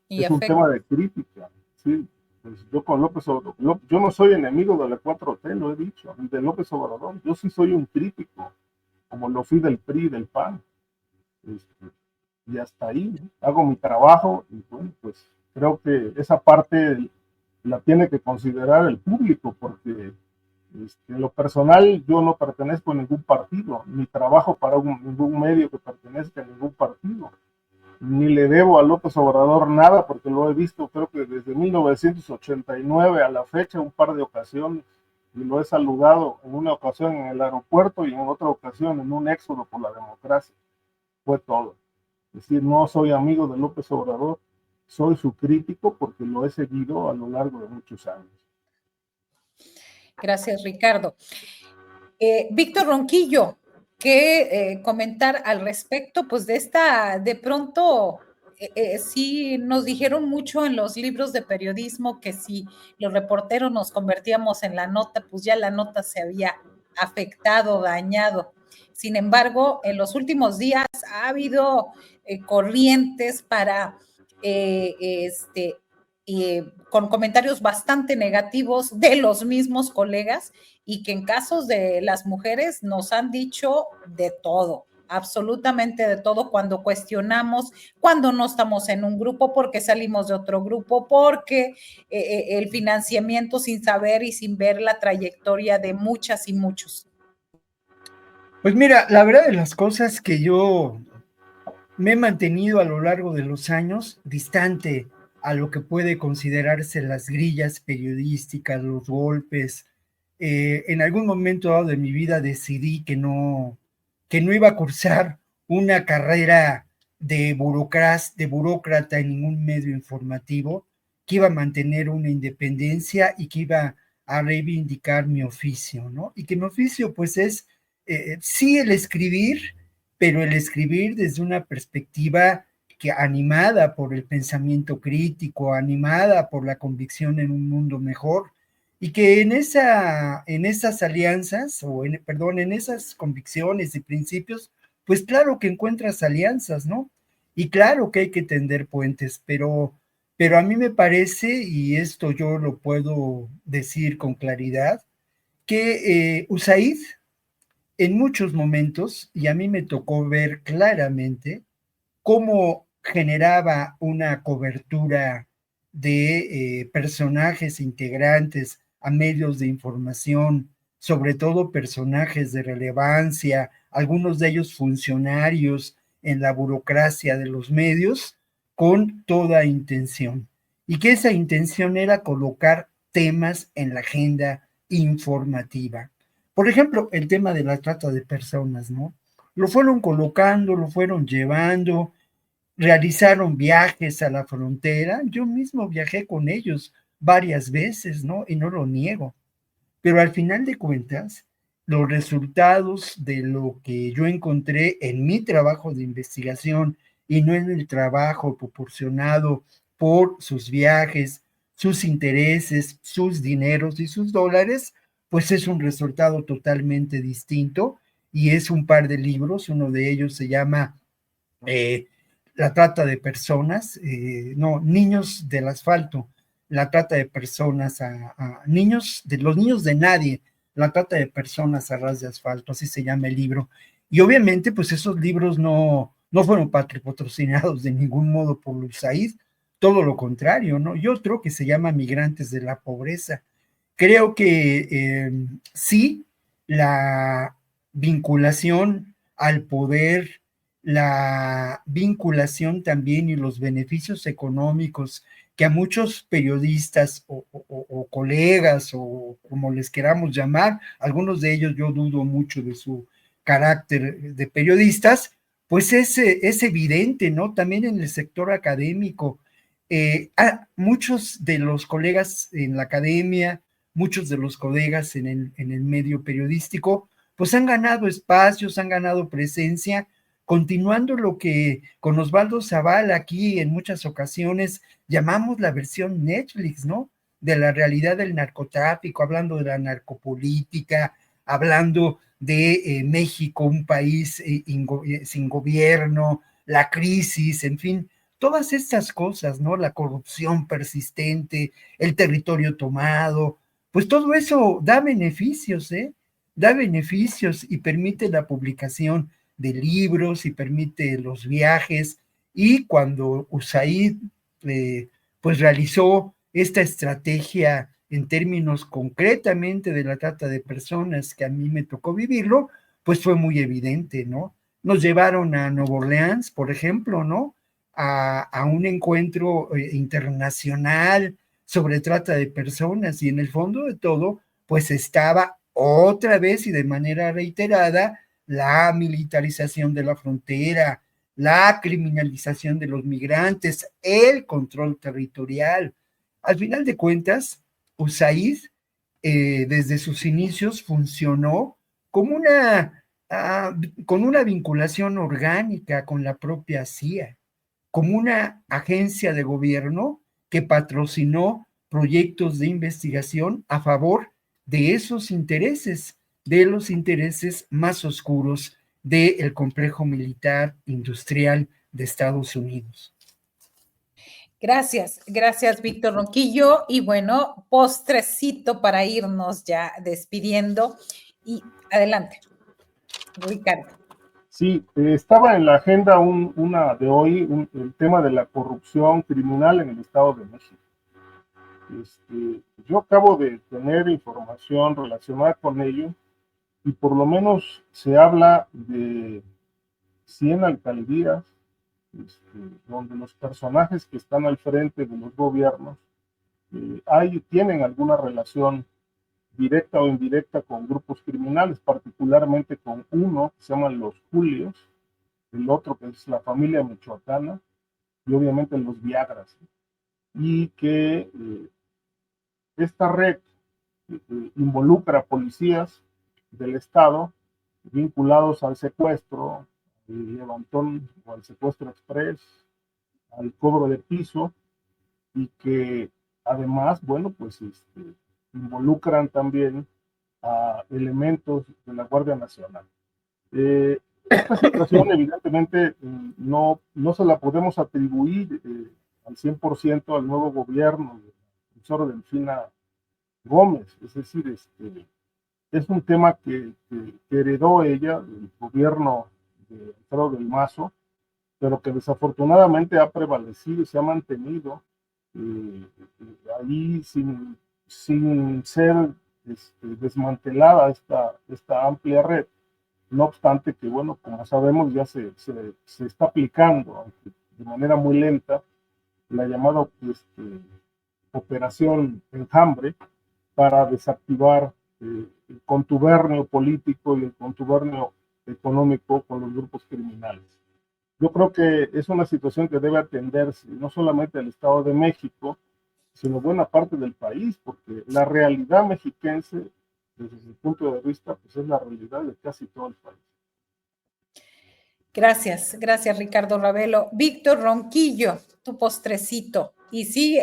y es un afecto. tema de crítica. ¿Sí? Pues yo con López Obrador, yo no soy enemigo de la 4T, lo he dicho, de López Obrador, yo sí soy un crítico, como lo fui del PRI, del PAN. Y hasta ahí, ¿no? Hago mi trabajo y bueno, pues creo que esa parte la tiene que considerar el público, porque en lo personal yo no pertenezco a ningún partido, ni trabajo para ningún medio que pertenezca a ningún partido, ni le debo a López Obrador nada, porque lo he visto creo que desde 1989 a la fecha un par de ocasiones, y lo he saludado en una ocasión en el aeropuerto y en otra ocasión en un éxodo por la democracia. Fue todo. Es decir, no soy amigo de López Obrador, soy su crítico porque lo he seguido a lo largo de muchos años. Gracias, Ricardo. Víctor Ronquillo, ¿qué comentar al respecto? Pues de esta, de pronto, sí nos dijeron mucho en los libros de periodismo que si los reporteros nos convertíamos en la nota, pues ya la nota se había afectado, dañado. Sin embargo, en los últimos días ha habido corrientes para con comentarios bastante negativos de los mismos colegas y que en casos de las mujeres nos han dicho de todo, absolutamente de todo cuando cuestionamos, cuando no estamos en un grupo, porque salimos de otro grupo, porque el financiamiento sin saber y sin ver la trayectoria de muchas y muchos. Pues mira, la verdad de las cosas que yo me he mantenido a lo largo de los años distante a lo que puede considerarse las grillas periodísticas, los golpes. En algún momento dado de mi vida decidí que no iba a cursar una carrera de burócrata en ningún medio informativo, que iba a mantener una independencia y que iba a reivindicar mi oficio, ¿no? Y que mi oficio pues es sí el escribir, pero el escribir desde una perspectiva que animada por el pensamiento crítico, animada por la convicción en un mundo mejor, y que en esas alianzas, en esas convicciones y principios, pues claro que encuentras alianzas, ¿no? Y claro que hay que tender puentes, pero a mí me parece, y esto yo lo puedo decir con claridad, que USAID en muchos momentos, y a mí me tocó ver claramente cómo generaba una cobertura de personajes integrantes a medios de información, sobre todo personajes de relevancia, algunos de ellos funcionarios en la burocracia de los medios, con toda intención. Y que esa intención era colocar temas en la agenda informativa. Por ejemplo, el tema de la trata de personas, ¿no? Lo fueron colocando, lo fueron llevando, realizaron viajes a la frontera. Yo mismo viajé con ellos varias veces, ¿no? Y no lo niego. Pero al final de cuentas, los resultados de lo que yo encontré en mi trabajo de investigación y no en el trabajo proporcionado por sus viajes, sus intereses, sus dineros y sus dólares, pues es un resultado totalmente distinto y es un par de libros. Uno de ellos se llama eh, La trata de personas, no, Niños del Asfalto, la trata de personas a niños, de los niños de nadie, la trata de personas a ras de asfalto, así se llama el libro. Y obviamente, pues esos libros no fueron patrocinados de ningún modo por USAID, todo lo contrario, ¿no? Y otro que se llama Migrantes de la Pobreza. Creo que sí, la vinculación al poder, la vinculación también y los beneficios económicos que a muchos periodistas o colegas o como les queramos llamar, algunos de ellos yo dudo mucho de su carácter de periodistas, pues es evidente, ¿no? También en el sector académico. Muchos de los colegas en la academia, muchos de los colegas en el medio periodístico, pues han ganado espacios, han ganado presencia continuando lo que con Osvaldo Zavala aquí en muchas ocasiones llamamos la versión Netflix, ¿no? De la realidad del narcotráfico, hablando de la narcopolítica, hablando de México, un país sin gobierno, la crisis, en fin, todas estas cosas, ¿no? La corrupción persistente, el territorio tomado, pues todo eso da beneficios, ¿eh? Da beneficios y permite la publicación de libros y permite los viajes. Y cuando USAID pues realizó esta estrategia en términos concretamente de la trata de personas, que a mí me tocó vivirlo, pues fue muy evidente, ¿no? Nos llevaron a Nueva Orleans, por ejemplo, ¿no? A un encuentro internacional sobre trata de personas, y en el fondo de todo, pues estaba otra vez y de manera reiterada la militarización de la frontera, la criminalización de los migrantes, el control territorial. Al final de cuentas, USAID desde sus inicios funcionó como con una vinculación orgánica con la propia CIA, como una agencia de gobierno que patrocinó proyectos de investigación a favor de esos intereses, de los intereses más oscuros del complejo militar industrial de Estados Unidos. Gracias, Víctor Ronquillo. Y bueno, postrecito para irnos ya despidiendo. Y adelante, Ricardo. Sí, estaba en la agenda una de hoy, el tema de la corrupción criminal en el Estado de México. Yo acabo de tener información relacionada con ello y por lo menos se habla de 100 alcaldías donde los personajes que están al frente de los gobiernos tienen alguna relación directa o indirecta con grupos criminales, particularmente con uno que se llaman los Julios, el otro que es la familia michoacana y obviamente los Viagras, y que esta red involucra policías del Estado vinculados al secuestro, al levantón o al secuestro express, al cobro de piso, y que además, bueno, pues involucran también a elementos de la Guardia Nacional. Esta situación evidentemente no se la podemos atribuir al 100% al nuevo gobierno del profesor Delfina Gómez, es decir, es un tema que heredó ella del gobierno de Alfredo del Mazo, pero que desafortunadamente ha prevalecido y se ha mantenido ahí sin ser desmantelada esta amplia red. No obstante que, bueno, como sabemos, ya se está aplicando, aunque de manera muy lenta, la llamada Operación Enjambre para desactivar el contubernio político y el contubernio económico con los grupos criminales. Yo creo que es una situación que debe atenderse no solamente el Estado de México, sino buena parte del país, porque la realidad mexiquense, desde su punto de vista, pues es la realidad de casi todo el país. Gracias, Ricardo Ravelo. Víctor Ronquillo, tu postrecito. Y sí,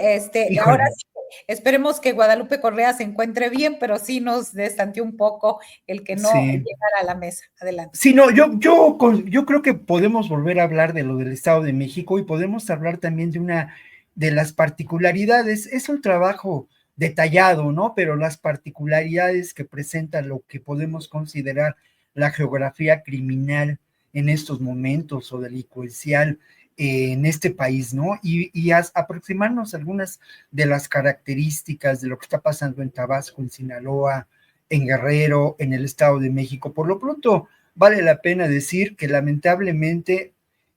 ahora sí, esperemos que Guadalupe Correa se encuentre bien, pero sí nos destanteó un poco el que no llegara a la mesa. Adelante. Sí, no, yo creo que podemos volver a hablar de lo del Estado de México y podemos hablar también de las particularidades. Es un trabajo detallado, ¿no? Pero las particularidades que presenta lo que podemos considerar la geografía criminal en estos momentos o delincuencial en este país, ¿no? Y aproximarnos a algunas de las características de lo que está pasando en Tabasco, en Sinaloa, en Guerrero, en el Estado de México. Por lo pronto, vale la pena decir que lamentablemente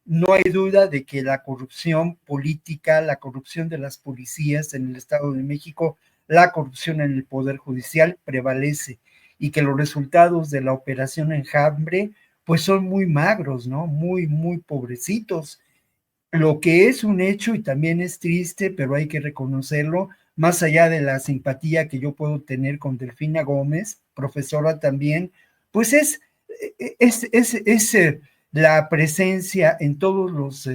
no hay duda de que la corrupción política, la corrupción de las policías en el Estado de México, la corrupción en el Poder Judicial prevalece, y que los resultados de la Operación Enjambre pues son muy magros, ¿no? Muy, muy pobrecitos. Lo que es un hecho y también es triste, pero hay que reconocerlo, más allá de la simpatía que yo puedo tener con Delfina Gómez, profesora también, pues es la presencia en todos los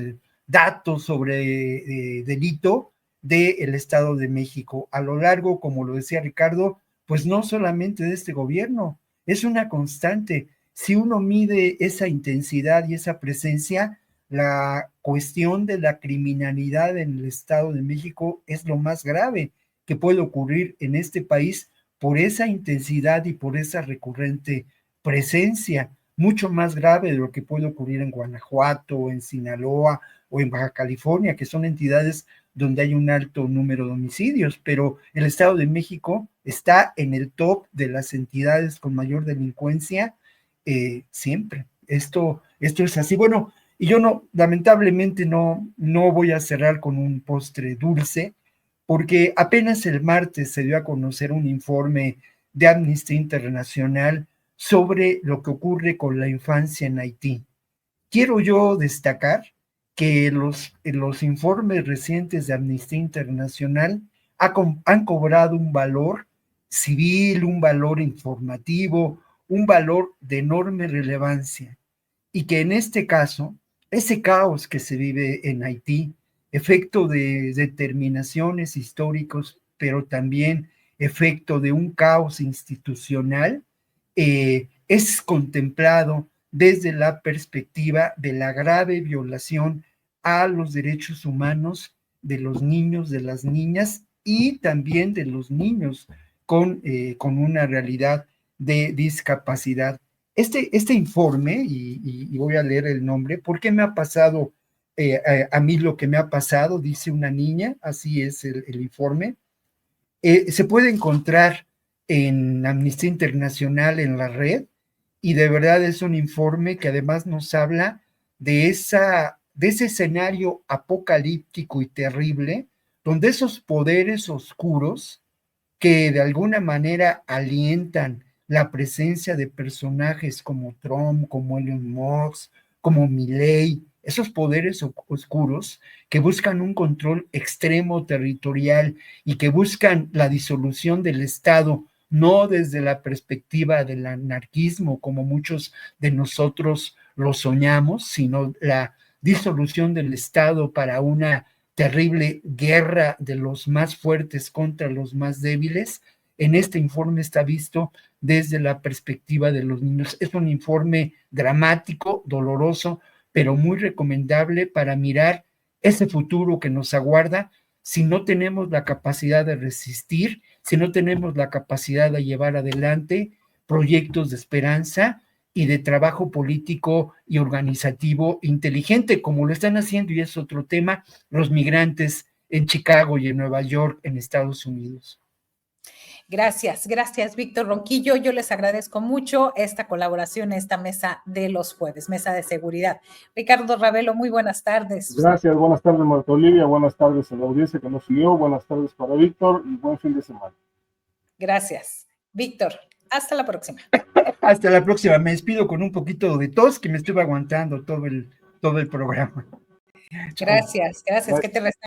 datos sobre delito del Estado de México. A lo largo, como lo decía Ricardo, pues no solamente de este gobierno, es una constante. Si uno mide esa intensidad y esa presencia, la cuestión de la criminalidad en el Estado de México es lo más grave que puede ocurrir en este país por esa intensidad y por esa recurrente presencia, mucho más grave de lo que puede ocurrir en Guanajuato, o en Sinaloa, o en Baja California, que son entidades donde hay un alto número de homicidios, pero el Estado de México está en el top de las entidades con mayor delincuencia siempre. Esto es así. Bueno, y yo no, lamentablemente no voy a cerrar con un postre dulce, porque apenas el martes se dio a conocer un informe de Amnistía Internacional sobre lo que ocurre con la infancia en Haití. Quiero yo destacar que los informes recientes de Amnistía Internacional han cobrado un valor civil, un valor informativo, un valor de enorme relevancia, y que en este caso, ese caos que se vive en Haití, efecto de determinaciones históricos, pero también efecto de un caos institucional, es contemplado desde la perspectiva de la grave violación a los derechos humanos de los niños, de las niñas y también de los niños con una realidad de discapacidad. Este informe, y voy a leer el nombre, ¿por qué me ha pasado a mí lo que me ha pasado? Dice una niña, así es el informe. Se puede encontrar en Amnistía Internacional en la red, y de verdad es un informe que además nos habla de ese escenario apocalíptico y terrible, donde esos poderes oscuros que de alguna manera alientan la presencia de personajes como Trump, como Elon Musk, como Milei, esos poderes oscuros que buscan un control extremo territorial y que buscan la disolución del Estado, no desde la perspectiva del anarquismo, como muchos de nosotros lo soñamos, sino la disolución del Estado para una terrible guerra de los más fuertes contra los más débiles. En este informe está visto desde la perspectiva de los niños. Es un informe dramático, doloroso, pero muy recomendable para mirar ese futuro que nos aguarda si no tenemos la capacidad de resistir, si no tenemos la capacidad de llevar adelante proyectos de esperanza y de trabajo político y organizativo inteligente, como lo están haciendo, y es otro tema, los migrantes en Chicago y en Nueva York, en Estados Unidos. Gracias, Víctor Ronquillo. Yo les agradezco mucho esta colaboración, esta mesa de los jueves, mesa de seguridad. Ricardo Ravelo, muy buenas tardes. Gracias, buenas tardes, Marta Olivia, buenas tardes a la audiencia que nos siguió, buenas tardes para Víctor y buen fin de semana. Gracias. Víctor, hasta la próxima. Hasta la próxima. Me despido con un poquito de tos que me estuve aguantando todo el programa. Gracias, que te